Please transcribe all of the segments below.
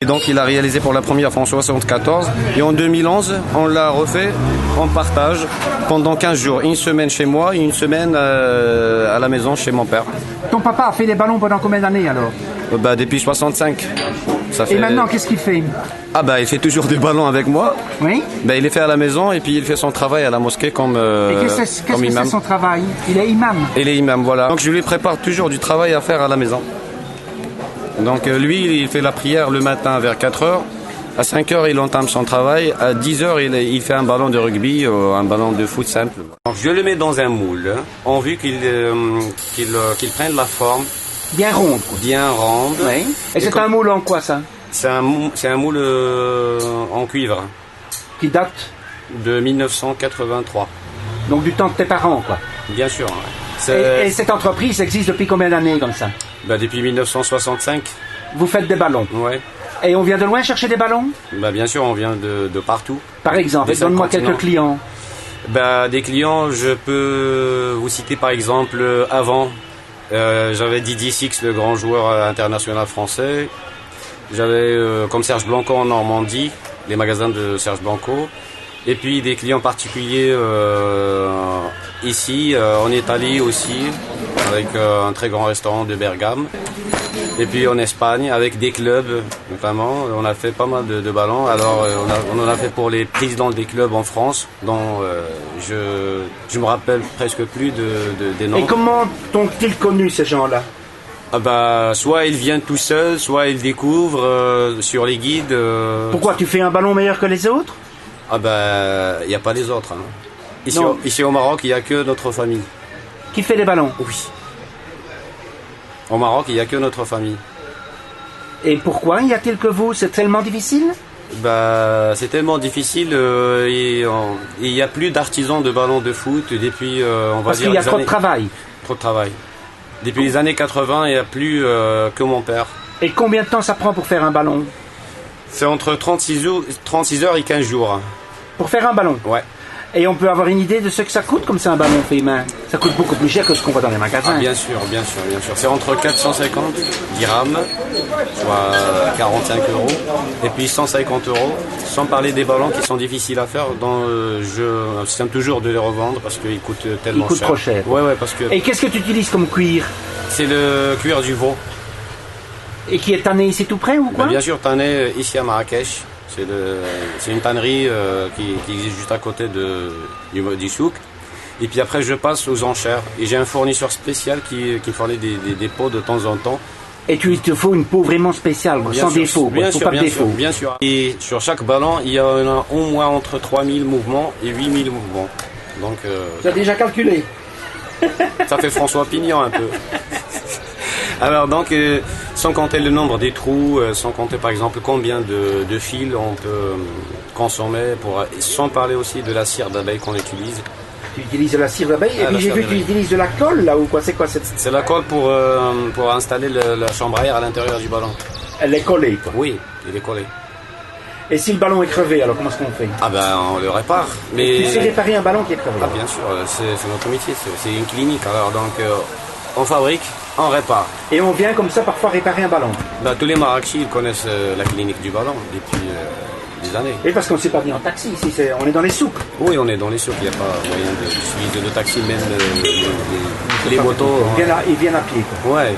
Et donc il a réalisé pour la première fois en 1974 et en 2011 on l'a refait en partage pendant 15 jours, une semaine chez moi et une semaine à la maison chez mon père. Ton papa a fait des ballons pendant combien d'années alors? Depuis 65. Ça fait... Et maintenant qu'est-ce qu'il fait? Il fait toujours des ballons avec moi. Oui. Il les fait à la maison et puis il fait son travail à la mosquée comme Et qu'est-ce que c'est son travail? Il est imam. Il est imam, voilà. Donc je lui prépare toujours du travail à faire à la maison. Donc lui, il fait la prière le matin vers 4h. À 5h, il entame son travail. À 10h, il fait un ballon de rugby ou un ballon de foot simple. Donc, je le mets dans un moule en vue qu'il prenne la forme. Bien ronde, quoi. Bien ronde. Oui. Et c'est un moule en quoi, ça? C'est un moule en cuivre. Qui date? De 1983. Donc du temps de tes parents, quoi. Bien sûr. Et cette entreprise existe depuis combien d'années comme ça? Depuis 1965. Vous faites des ballons? Ouais. Et on vient de loin chercher des ballons? Bien sûr, on vient de partout. Par exemple, donne-moi quelques clients. Des clients, je peux vous citer par exemple avant. J'avais Didier Six, le grand joueur international français. J'avais comme Serge Blanco en Normandie, les magasins de Serge Blanco. Et puis des clients particuliers ici, en Italie aussi, avec un très grand restaurant de Bergame. Et puis en Espagne, avec des clubs notamment, on a fait pas mal de ballons. Alors on en a fait pour les présidents des clubs en France, dont je me rappelle presque plus des noms. Et comment t'ont-ils connu ces gens-là? Soit ils viennent tout seuls, soit ils découvrent sur les guides. Pourquoi tu fais un ballon meilleur que les autres? Il n'y a pas les autres. Hein. Ici au Maroc, il n'y a que notre famille. Qui fait les ballons? Oui. Au Maroc, il n'y a que notre famille. Et pourquoi y a-t-il que vous? C'est tellement difficile? C'est tellement difficile et il n'y a plus d'artisans de ballons de foot depuis, on va Parce dire... qu'il y a trop de travail. Trop de travail. Depuis les années 80, il n'y a plus que mon père. Et combien de temps ça prend pour faire un ballon? C'est entre 36 heures et 15 jours. Pour faire un ballon? Ouais. Et on peut avoir une idée de ce que ça coûte comme c'est un ballon fait main? Ça coûte beaucoup plus cher que ce qu'on voit dans les magasins. Bien sûr. C'est entre 450 dirhams, soit 45 €, et puis 150 €, sans parler des ballons qui sont difficiles à faire. J'aime toujours de les revendre parce qu'ils coûtent tellement cher. Ils coûtent trop cher. Ouais, parce que... Et qu'est-ce que tu utilises comme cuir? C'est le cuir du veau. Et qui est tanné ici tout près ou quoi? Bien sûr, tanné ici à Marrakech. C'est une tannerie qui existe juste à côté du souk. Et puis après, je passe aux enchères. Et j'ai un fournisseur spécial qui fournit des pots de temps en temps. Et il te faut une peau vraiment spéciale, sans défaut. Bien sûr. Et sur chaque ballon, il y a au moins entre 3000 mouvements et 8000 mouvements. Donc, tu as déjà calculé? Ça fait François Pignon un peu. Alors donc, sans compter le nombre des trous, sans compter par exemple combien de fils on peut consommer, sans parler aussi de la cire d'abeille qu'on utilise. Tu utilises de la cire d'abeille et puis j'ai vu que tu utilises de la colle là ou quoi? C'est quoi cette... C'est la colle pour installer la chambre à air à l'intérieur du ballon. Elle est collée quoi? Oui, il est collé. Et si le ballon est crevé, alors comment est-ce qu'on fait? On le répare. Mais... Tu sais réparer un ballon qui est crevé? Bien sûr, c'est notre métier, c'est une clinique. Alors donc, on fabrique, on répare. Et on vient comme ça parfois réparer un ballon? Tous les Marrakechis connaissent la clinique du ballon depuis des années. Et parce qu'on ne s'est pas venu en taxi ici, on est dans les souks. Oui, on est dans les souks, il n'y a pas moyen d'utiliser le taxi, même les motos. Ils viennent à pied quoi. Ouais.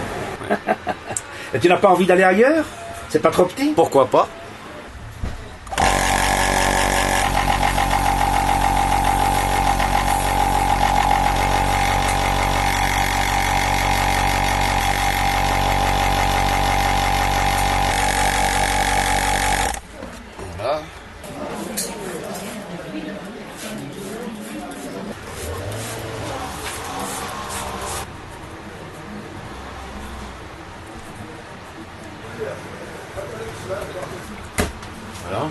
Et tu n'as pas envie d'aller ailleurs? C'est pas trop petit? Pourquoi pas? Voilà.